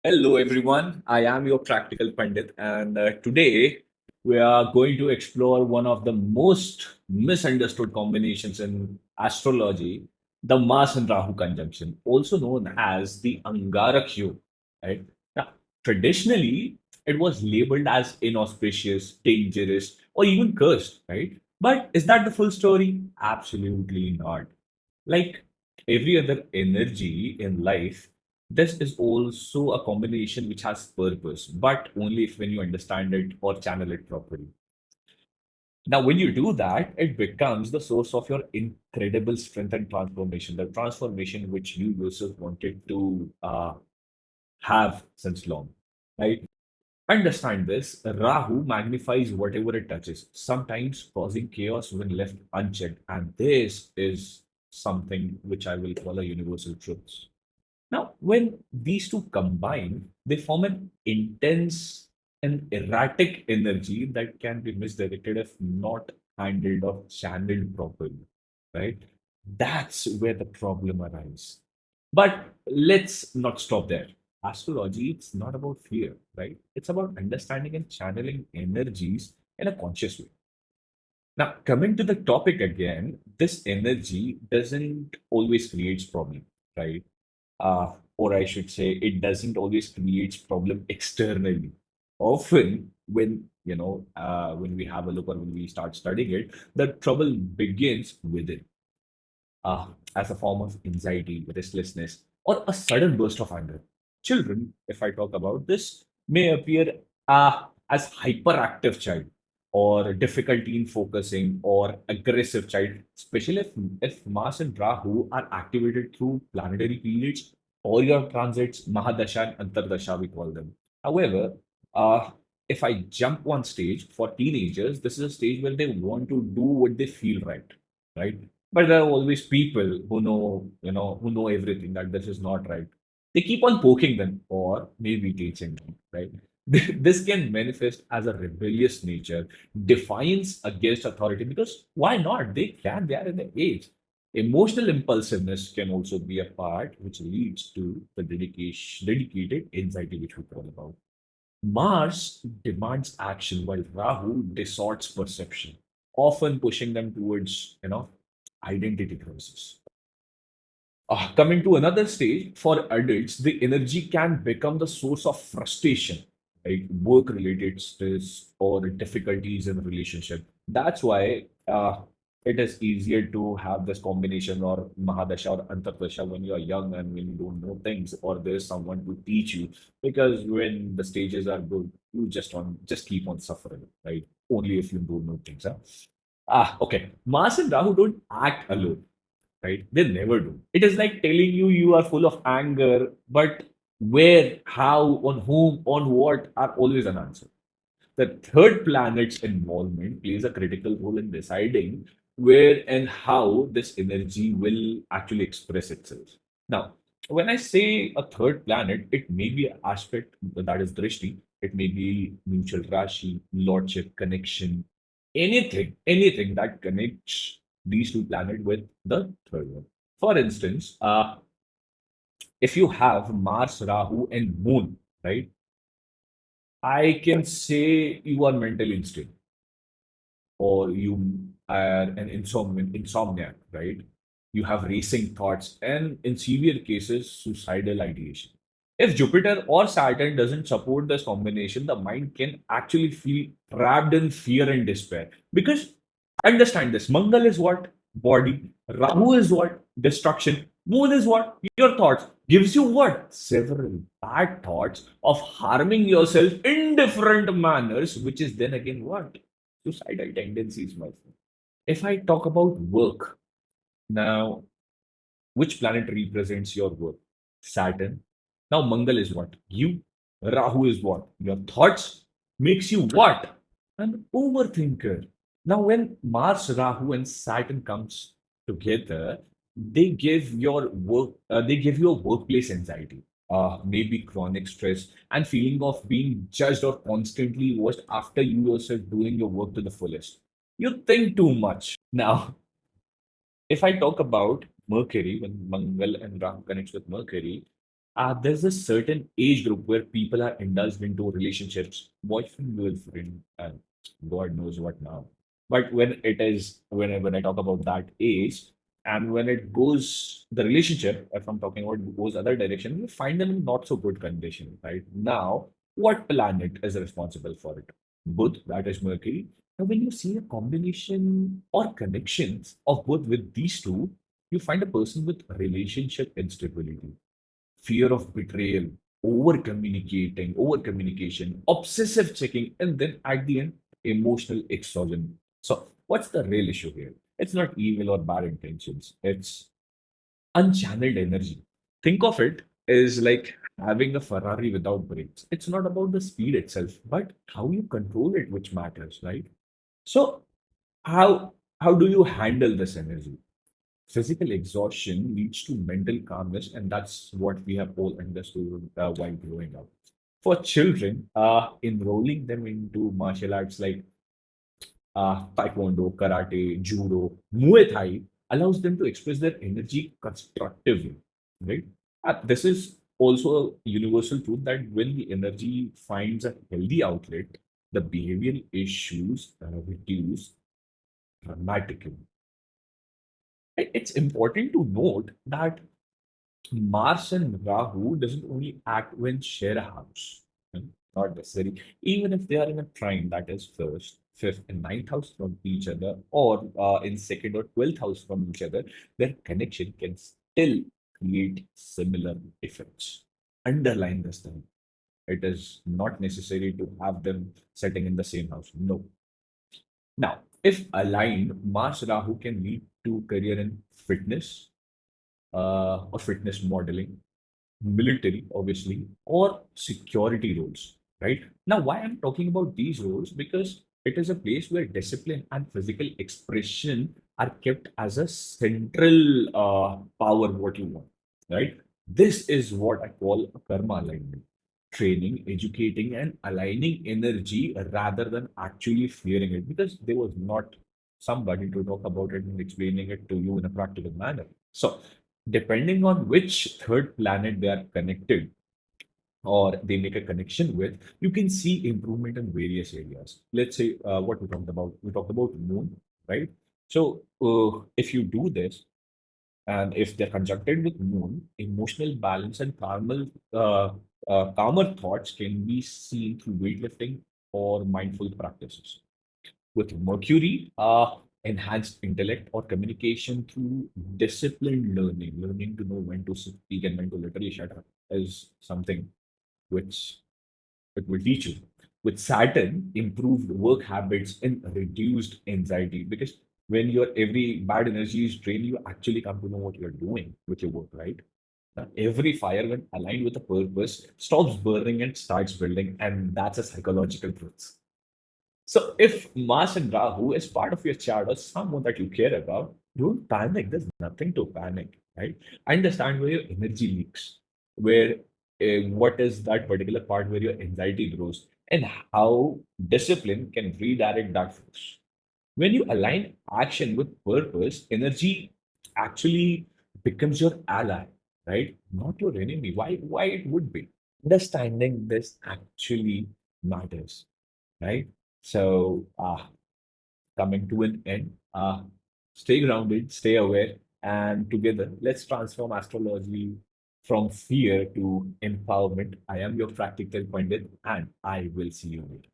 Hello, everyone. I am your practical Pandit, and today we are going to explore one of the most misunderstood combinations in astrology, the Mars and Rahu conjunction, also known as the Angarak Yog. Right? Now, traditionally, it was labeled as inauspicious, dangerous, or even cursed. Right? But is that the full story? Absolutely not. Like every other energy in life, this is also a combination which has purpose, but only if when you understand it or channel it properly. Now, when you do that, it becomes the source of your incredible strength and transformation, the transformation which you yourself wanted to have since long, right? Understand this, Rahu magnifies whatever it touches, sometimes causing chaos when left unchecked. And this is something which I will call a universal truth. Now, when these two combine, they form an intense and erratic energy that can be misdirected if not handled or channeled properly, right? That's where the problem arises. But let's not stop there. Astrology, it's not about fear, right? It's about understanding and channeling energies in a conscious way. Now, coming to the topic again, this energy doesn't always creates problem, right? Or I should say, it doesn't always create problem externally. Often, when we have a look or when we start studying it, the trouble begins within, as a form of anxiety, restlessness, or a sudden burst of anger. Children, if I talk about this, may appear as hyperactive child or difficulty in focusing or aggressive child, especially if Mars and Rahu are activated through planetary periods or your transits, Mahadasha and Antardasha, we call them. However, uh, if I jump one stage for teenagers, this is a stage where they want to do what they feel right? But there are always people who know, who know everything that this is not right. They keep on poking them or maybe teaching them, right? This can manifest as a rebellious nature, defiance against authority, because why not? They are in the age. Emotional impulsiveness can also be a part which leads to the dedicated anxiety, which we talk about. Mars demands action while Rahu distorts perception, often pushing them towards, identity crisis. Coming to another stage, for adults, the energy can become the source of frustration, like work-related stress or difficulties in a relationship. That's why it is easier to have this combination or Mahadasha or Antardasha when you are young and when you don't know things, or there's someone to teach you. Because when the stages are good, you just keep on suffering, right? Only if you don't know things. Huh? Okay. Mars and Rahu don't act alone, right? They never do. It is like telling you you are full of anger, but where, how, on whom, on what are always an answer. The third planet's involvement plays a critical role in deciding where and how this energy will actually express itself. Now, when I say a third planet, it may be an aspect that is drishti, it may be mutual rashi, lordship, connection, anything that connects these two planets with the third one. For instance, if you have Mars, Rahu, and Moon, right? I can say you are mentally unstable or you are an insomniac, right? You have racing thoughts and in severe cases, suicidal ideation. If Jupiter or Saturn doesn't support this combination, the mind can actually feel trapped in fear and despair. Because understand this, Mangal is what? Body. Rahu is what? Destruction. Moon is what? Your thoughts. Gives you what? Several bad thoughts of harming yourself in different manners, which is then again what? Suicidal tendencies, my friend. If I talk about work, now, which planet represents your work? Saturn. Now, Mangal is what? You. Rahu is what? Your thoughts. Makes you what? An overthinker. Now, when Mars, Rahu, and Saturn comes together, they give you a workplace anxiety, maybe chronic stress, and feeling of being judged or constantly watched after you yourself doing your work to the fullest. You think too much. Now, if I talk about Mercury, when Mangal and Rahu connects with Mercury, There's a certain age group where people are indulged into relationships, boyfriend, girlfriend, and God knows what now. But when I talk about that age, and when it goes the relationship, if I'm talking about goes other direction, we find them in not so good condition. Right now, what planet is responsible for it? Buddh, that is Mercury. Now, when you see a combination or connections of both with these two, you find a person with relationship instability, fear of betrayal, over communication, obsessive checking, and then at the end, emotional exhaustion. So, what's the real issue here? It's not evil or bad intentions, it's unchanneled energy. Think of it as like having a Ferrari without brakes. It's not about the speed itself, but how you control it, which matters, right? So, how how do you handle this energy? Physical exhaustion leads to mental calmness, and that's what we have all understood while growing up. For children, enrolling them into martial arts like taekwondo, karate, judo, muay thai allows them to express their energy constructively, right? This is also a universal truth that when the energy finds a healthy outlet, the behavioral issues reduce dramatically. It's important to note that Mars and Rahu doesn't only act when share a house. Hmm, Not necessary. Even if they are in a trine, that is first, fifth, and ninth house from each other, or in second or 12th house from each other, their connection can still create similar effects. Underline this thing. It is not necessary to have them setting in the same house. No. Now, if aligned, Mars Rahu can lead to career in fitness or fitness modeling, military, obviously, or security roles, right? Now, why I'm talking about these roles? Because it is a place where discipline and physical expression are kept as a central power, what you want, right? This is what I call a karma alignment. Training, educating, and aligning energy rather than actually fearing it, because there was not somebody to talk about it and explaining it to you in a practical manner. So, depending on which third planet they are connected or they make a connection with, you can see improvement in various areas. Let's say what we talked about. We talked about moon, right? So if you do this, and if they're conjuncted with moon, emotional balance and calmer thoughts can be seen through weightlifting or mindful practices. With Mercury, enhanced intellect or communication through disciplined learning, learning to know when to speak and when to literally shut up is something which it will teach you. With Saturn, improved work habits and reduced anxiety, because when your every bad energy is drained, you actually come to know what you're doing with your work, right? Now, every fire, when aligned with a purpose, stops burning and starts building, and that's a psychological truth. So if Mars and Rahu is part of your chart or someone that you care about, don't panic. There's nothing to panic, right? Understand where your energy leaks, where what is that particular part where your anxiety grows, and how discipline can redirect that force. When you align action with purpose, energy actually becomes your ally, right? Not your enemy. Why it would be? Understanding this actually matters, right? So, coming to an end, stay grounded, stay aware, and together, let's transform astrology from fear to empowerment. I am your practical pundit, and I will see you later.